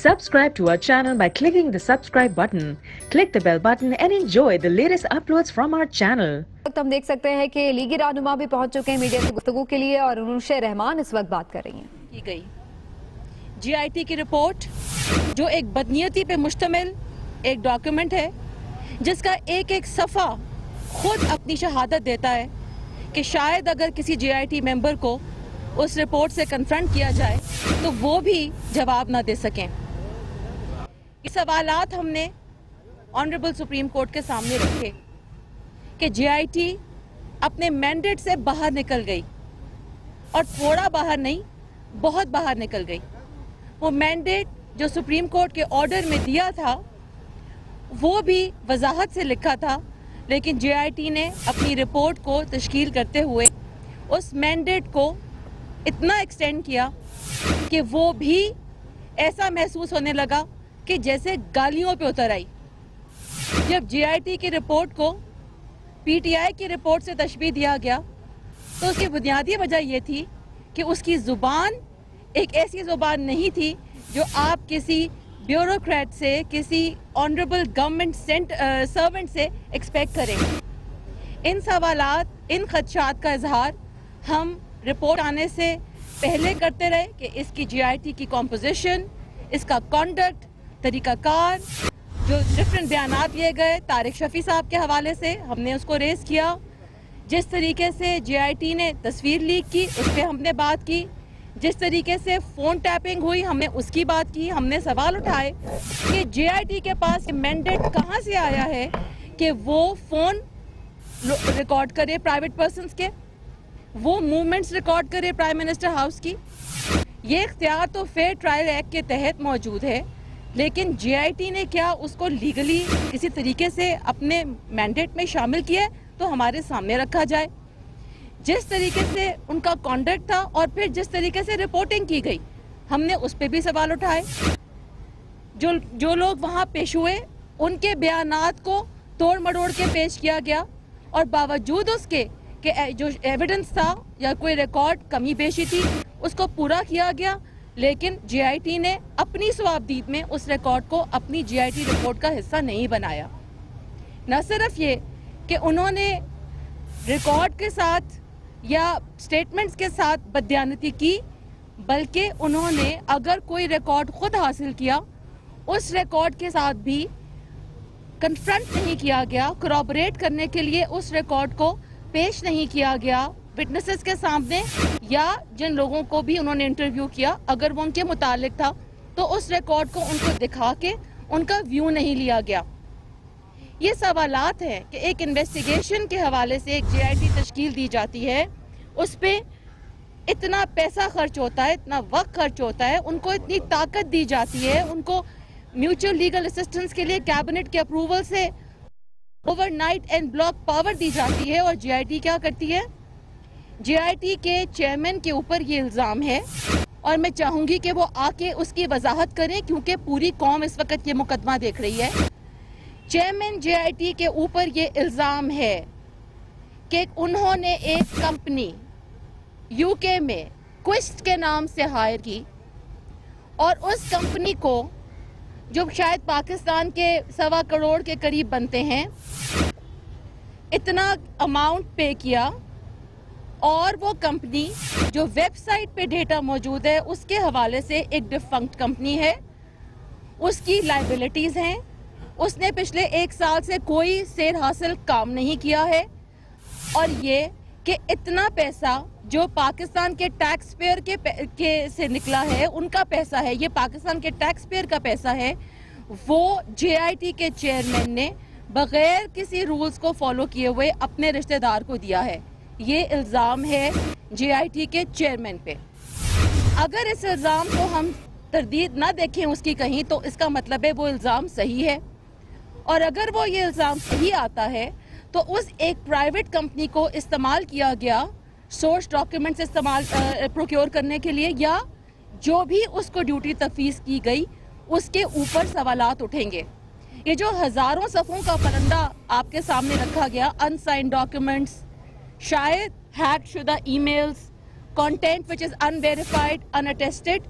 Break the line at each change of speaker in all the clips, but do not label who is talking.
Subscribe to our channel by clicking the subscribe button. Click the bell button and enjoy the latest uploads from our channel.
وقت ہم دیکھ سکتے ہیں کہ لیگی رہنما بھی پہنچ چکے ہیں میڈیا سے گفتگو کے لیے اور انوشا رحمان اس وقت بات کر رہی ہیں.
کی گئی جی آئی ٹی کی رپورٹ جو ایک بدنیتی پہ مشتمل ایک ڈاکیومنٹ ہے جس کا ایک ایک صفحہ خود اپنی شہادت دیتا ہے کہ شاید اگر کسی جی آئی ٹی ممبر کو اس رپورٹ سے کنفرنٹ کیا جائے تو وہ بھی جواب نہ دے سکیں. یہ سوالات ہم نے آنریبل سپریم کورٹ کے سامنے رکھے کہ جے آئی ٹی اپنے مینڈیٹ سے باہر نکل گئی اور تھوڑا باہر نہیں بہت باہر نکل گئی. وہ مینڈیٹ جو سپریم کورٹ کے آرڈر میں دیا تھا وہ بھی وضاحت سے لکھا تھا لیکن جے آئی ٹی نے اپنی رپورٹ کو تشکیل کرتے ہوئے اس مینڈیٹ کو اتنا ایکسٹینڈ کیا کہ وہ بھی ایسا محسوس ہونے لگا کہ جیسے گالیوں پہ اتر آئی. جب جے آئی ٹی کی رپورٹ کو پی ٹی آئی کی رپورٹ سے تشبیہ دیا گیا تو اس کی بنیادی وجہ یہ تھی کہ اس کی زبان ایک ایسی زبان نہیں تھی جو آپ کسی بیوروکریٹ سے کسی آنریبل گورنمنٹ سرونٹ سے ایکسپیکٹ کریں. ان سوالات ان خدشات کا اظہار ہم رپورٹ آنے سے پہلے کرتے رہے کہ اس کی جی آئی ٹی کی کمپوزیشن، اس کا کنڈکٹ، طریقہ کار، جو ڈفرینٹ بیانات دیے گئے طارق شفیع صاحب کے حوالے سے ہم نے اس کو ریز کیا. جس طریقے سے جے آئی ٹی نے تصویر لیک کی اس پہ ہم نے بات کی. جس طریقے سے فون ٹیپنگ ہوئی ہم نے اس کی بات کی. ہم نے سوال اٹھائے کہ جے آئی ٹی کے پاس مینڈیٹ کہاں سے آیا ہے کہ وہ فون ریکارڈ کرے پرائیویٹ پرسنز کے، وہ موومنٹس ریکارڈ کرے پرائم منسٹر ہاؤس کی. یہ اختیار تو فیئر ٹرائل ایکٹ کے تحت موجود ہے لیکن جے آئی ٹی نے کیا اس کو لیگلی کسی طریقے سے اپنے مینڈیٹ میں شامل کیا ہے تو ہمارے سامنے رکھا جائے. جس طریقے سے ان کا کانڈکٹ تھا اور پھر جس طریقے سے رپورٹنگ کی گئی ہم نے اس پہ بھی سوال اٹھائے. جو لوگ وہاں پیش ہوئے ان کے بیانات کو توڑ مڑوڑ کے پیش کیا گیا اور باوجود اس کے کہ جو ایویڈنس تھا یا کوئی ریکارڈ کمی بیشی تھی اس کو پورا کیا گیا لیکن جے آئی ٹی نے اپنی صوابدید میں اس ریکارڈ کو اپنی جے آئی ٹی رپورٹ کا حصہ نہیں بنایا. نہ صرف یہ کہ انہوں نے ریکارڈ کے ساتھ یا سٹیٹمنٹس کے ساتھ بددیانتی کی بلکہ انہوں نے اگر کوئی ریکارڈ خود حاصل کیا اس ریکارڈ کے ساتھ بھی کنفرنٹ نہیں کیا گیا، کورابوریٹ کرنے کے لیے اس ریکارڈ کو پیش نہیں کیا گیا وٹنسز کے سامنے یا جن لوگوں کو بھی انہوں نے انٹرویو کیا اگر وہ ان کے متعلق تھا تو اس ریکارڈ کو ان کو دکھا کے ان کا ویو نہیں لیا گیا. یہ سوالات ہیں کہ ایک انویسٹیگیشن کے حوالے سے ایک جے آئی ٹی تشکیل دی جاتی ہے، اس پہ اتنا پیسہ خرچ ہوتا ہے، اتنا وقت خرچ ہوتا ہے، ان کو اتنی طاقت دی جاتی ہے، ان کو میوچل لیگل اسسٹنس کے لیے کیبنٹ کے اپروول سے overnight and block power دی جاتی ہے اور جے آئی ٹی کیا کرتی ہے؟ جے آئی ٹی کے چیئرمین کے اوپر یہ الزام ہے اور میں چاہوں گی کہ وہ آ کے اس کی وضاحت کریں کیونکہ پوری قوم اس وقت یہ مقدمہ دیکھ رہی ہے. چیئرمین جے آئی ٹی کے اوپر یہ الزام ہے کہ انہوں نے ایک کمپنی یو کے میں کوئسٹ کے نام سے ہائر کی اور اس کمپنی کو جو شاید پاکستان کے 1.25 کروڑ کے قریب بنتے ہیں اتنا اماؤنٹ پے کیا اور وہ کمپنی جو ویب سائٹ پہ ڈیٹا موجود ہے اس کے حوالے سے ایک ڈیفنکٹ کمپنی ہے، اس کی لائبلٹیز ہیں، اس نے پچھلے 1 سال سے کوئی سیر حاصل کام نہیں کیا ہے اور یہ کہ اتنا پیسہ جو پاکستان کے ٹیکس پیئر کے سے نکلا ہے ان کا پیسہ ہے، یہ پاکستان کے ٹیکس پیئر کا پیسہ ہے، وہ جے آئی ٹی کے چیئرمین نے بغیر کسی رولز کو فالو کیے ہوئے اپنے رشتہ دار کو دیا ہے. یہ الزام ہے جے آئی ٹی کے چیئرمین پہ. اگر اس الزام کو ہم تردید نہ دیکھیں اس کی کہیں تو اس کا مطلب ہے وہ الزام صحیح ہے اور اگر وہ یہ الزام صحیح آتا ہے تو اس ایک پرائیویٹ کمپنی کو استعمال کیا گیا سورس ڈاکیومنٹس پروکیور کرنے کے لیے یا جو بھی اس کو ڈیوٹی تفویض کی گئی اس کے اوپر سوالات اٹھیں گے. یہ جو ہزاروں صفحوں کا پرندہ آپ کے سامنے رکھا گیا، انسائنڈ ڈاکیومنٹس، شاید ہیک شدہ emails, content which is unverified, unattested,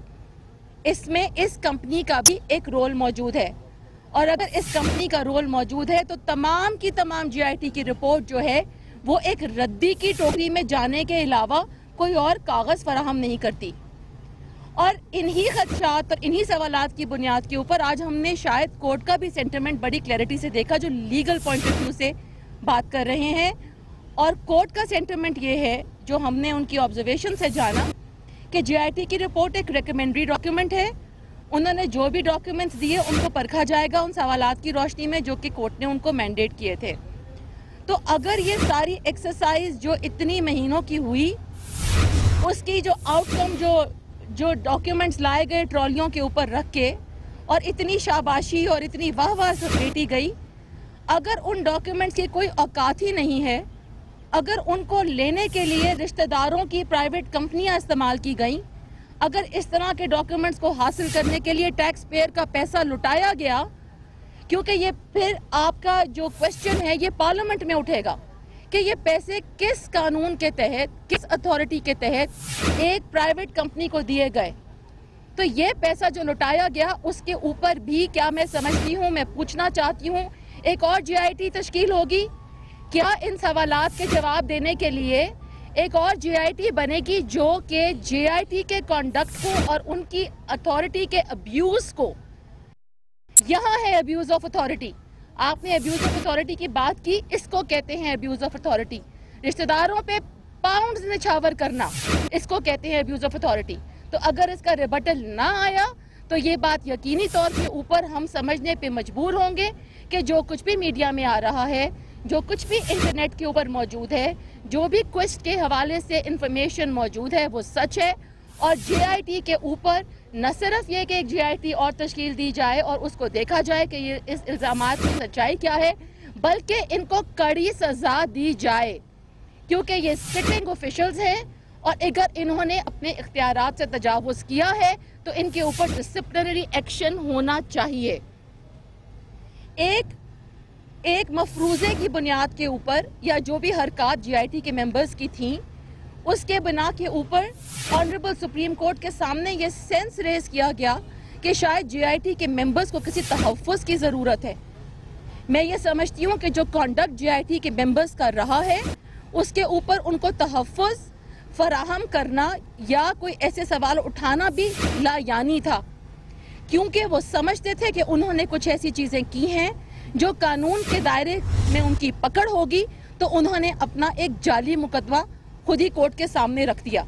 اس میں اس کمپنی کا بھی ایک رول موجود ہے، اور اگر اس کمپنی کا رول موجود ہے تو تمام کی تمام جی آئی ٹی کی رپورٹ جو ہے وہ ایک ردی کی ٹوکری میں جانے کے علاوہ کوئی اور کاغذ فراہم نہیں کرتی. اور انہی خدشات اور انہی سوالات کی بنیاد کے اوپر آج ہم نے شاید کورٹ کا بھی سینٹیمنٹ بڑی کلیئرٹی سے دیکھا، جو لیگل پوائنٹ آف ویو سے بات کر رہے ہیں. اور کورٹ کا سینٹیمنٹ یہ ہے جو ہم نے ان کی آبزرویشن سے جانا کہ جی آئی ٹی کی رپورٹ ایک ریکمنڈری ڈاکیومنٹ ہے. انہوں نے جو بھی ڈاکیومنٹس دیے ان کو پرکھا جائے گا ان سوالات کی روشنی میں جو کہ کورٹ نے ان کو مینڈیٹ کیے تھے. تو اگر یہ ساری ایکسرسائز جو اتنی مہینوں کی ہوئی، اس کی جو آؤٹ کم جو ڈاکیومنٹس لائے گئے ٹرالیوں کے اوپر رکھ کے، اور اتنی شاباشی اور اتنی واہ واہ سمیٹی گئی، اگر ان ڈاکیومنٹس کی کوئی اوقات ہی نہیں ہے، اگر ان کو لینے کے لیے رشتہ داروں کی پرائیویٹ کمپنیاں استعمال کی گئیں، اگر اس طرح کے ڈاکیومنٹس کو حاصل کرنے کے لیے ٹیکس پیئر کا پیسہ لٹایا گیا، کیونکہ یہ پھر آپ کا جو کوشچن ہے یہ پارلیمنٹ میں اٹھے گا کہ یہ پیسے کس قانون کے تحت، کس اتھارٹی کے تحت ایک پرائیویٹ کمپنی کو دیے گئے. تو یہ پیسہ جو لٹایا گیا اس کے اوپر بھی کیا میں سمجھتی ہوں، میں پوچھنا چاہتی ہوں، ایک اور جی آئی ٹی تشکیل ہوگی کیا؟ ان سوالات کے جواب دینے کے لیے ایک اور جی آئی ٹی بنے گی جو کہ جی آئی ٹی کے کانڈکٹ کو اور ان کی اتھارٹی کے ابیوز کو، یہاں ہے ابیوز آف اتھارٹی. آپ نے ابیوز آف اتھارٹی کی بات کی، اس کو کہتے ہیں ابیوز آف اتھارٹی. رشتہ داروں پہ پاؤنڈز نچھاور کرنا، اس کو کہتے ہیں ابیوز آف اتھارٹی. تو اگر اس کا ریبٹل نہ آیا تو یہ بات یقینی طور کے اوپر ہم سمجھنے پہ مجبور ہوں گے کہ جو کچھ بھی میڈیا میں آ رہا ہے، جو کچھ بھی انٹرنیٹ کے اوپر موجود ہے، جو بھی کوسٹ کے حوالے سے انفارمیشن موجود ہے وہ سچ ہے. اور جی آئی ٹی کے اوپر نہ صرف یہ کہ ایک جی آئی ٹی اور تشکیل دی جائے اور اس کو دیکھا جائے کہ یہ اس الزامات کی سچائی کیا ہے، بلکہ ان کو کڑی سزا دی جائے، کیونکہ یہ سٹنگ آفیشلز ہیں اور اگر انہوں نے اپنے اختیارات سے تجاوز کیا ہے تو ان کے اوپر ڈسپلنری ایکشن ہونا چاہیے. ایک مفروضے کی بنیاد کے اوپر یا جو بھی حرکات جی آئی ٹی کے ممبرز کی تھیں، اس کے بنا کے اوپر آنریبل سپریم کورٹ کے سامنے یہ سینس ریز کیا گیا کہ شاید جی آئی ٹی کے ممبرز کو کسی تحفظ کی ضرورت ہے. میں یہ سمجھتی ہوں کہ جو کانڈکٹ جی آئی ٹی کے ممبرز کر رہا ہے اس کے اوپر ان کو تحفظ فراہم کرنا یا کوئی ایسے سوال اٹھانا بھی لا یعنی تھا، کیونکہ وہ سمجھتے تھے کہ انہوں نے کچھ ایسی چیزیں کی ہیں جو قانون کے دائرے میں ان کی پکڑ ہوگی، تو انہوں نے اپنا ایک جعلی مقدمہ خود ہی کورٹ کے سامنے رکھ دیا.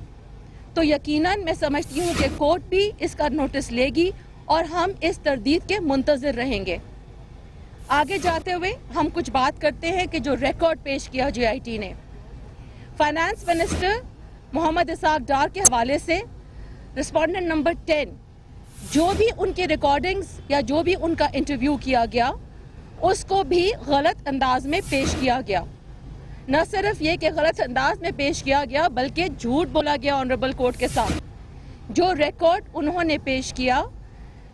تو یقیناً میں سمجھتی ہوں کہ کورٹ بھی اس کا نوٹس لے گی اور ہم اس تردید کے منتظر رہیں گے. آگے جاتے ہوئے ہم کچھ بات کرتے ہیں کہ جو ریکارڈ پیش کیا جی آئی ٹی نے. فائنانس منسٹر محمد اسحاق ڈار کے حوالے سے رسپونڈنٹ نمبر 10 جو بھی ان کے ریکارڈنگز یا جو بھی ان کا انٹرویو کیا گیا اس کو بھی غلط انداز میں پیش کیا گیا. نہ صرف یہ کہ غلط انداز میں پیش کیا گیا بلکہ جھوٹ بولا گیا آنریبل کورٹ کے ساتھ. جو ریکارڈ انہوں نے پیش کیا،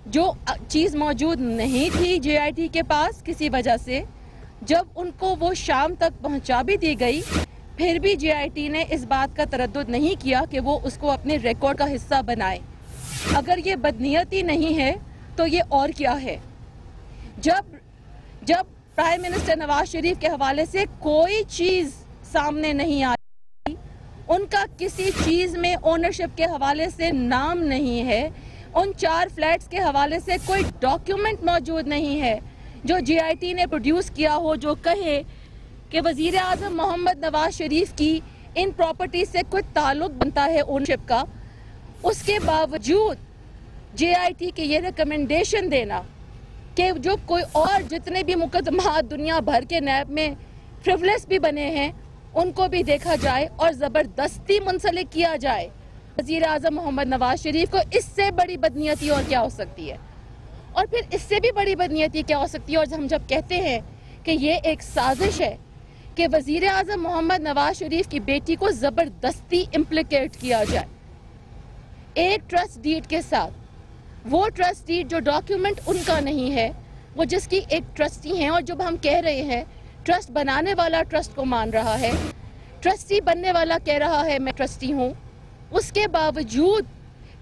جو چیز موجود نہیں تھی جے آئی ٹی کے پاس کسی وجہ سے، جب ان کو وہ شام تک پہنچا بھی دی گئی، پھر بھی جے آئی ٹی نے اس بات کا تردد نہیں کیا کہ وہ اس کو اپنے ریکارڈ کا حصہ بنائے. اگر یہ بدنیتی نہیں ہے تو یہ اور کیا ہے؟ جب پرائم منسٹر نواز شریف کے حوالے سے کوئی چیز سامنے نہیں آئی، ان کا کسی چیز میں اونرشپ کے حوالے سے نام نہیں ہے، ان 4 فلیٹس کے حوالے سے کوئی ڈاکیومنٹ موجود نہیں ہے جو جے آئی ٹی نے پروڈیوس کیا ہو جو کہے کہ وزیر اعظم محمد نواز شریف کی ان پراپرٹی سے کوئی تعلق بنتا ہے اونرشپ کا، اس کے باوجود جے آئی ٹی کے یہ ریکمنڈیشن دینا کہ جو کوئی اور جتنے بھی مقدمات دنیا بھر کے نیب میں فریولس بھی بنے ہیں ان کو بھی دیکھا جائے اور زبردستی منسلک کیا جائے وزیر اعظم محمد نواز شریف کو، اس سے بڑی بدنیتی اور کیا ہو سکتی ہے؟ اور پھر اس سے بھی بڑی بدنیتی کیا ہو سکتی ہے؟ اور ہم جب کہتے ہیں کہ یہ ایک سازش ہے کہ وزیر اعظم محمد نواز شریف کی بیٹی کو زبردستی امپلیکیٹ کیا جائے ایک ٹرسٹ ڈیڈ کے ساتھ، وہ ٹرسٹ ڈیڈ جو ڈاکیومنٹ ان کا نہیں ہے، وہ جس کی ایک ٹرسٹی ہیں، اور جب ہم کہہ رہے ہیں ٹرسٹ بنانے والا ٹرسٹ کو مان رہا ہے، ٹرسٹی بننے والا کہہ رہا ہے میں ٹرسٹی ہوں، اس کے باوجود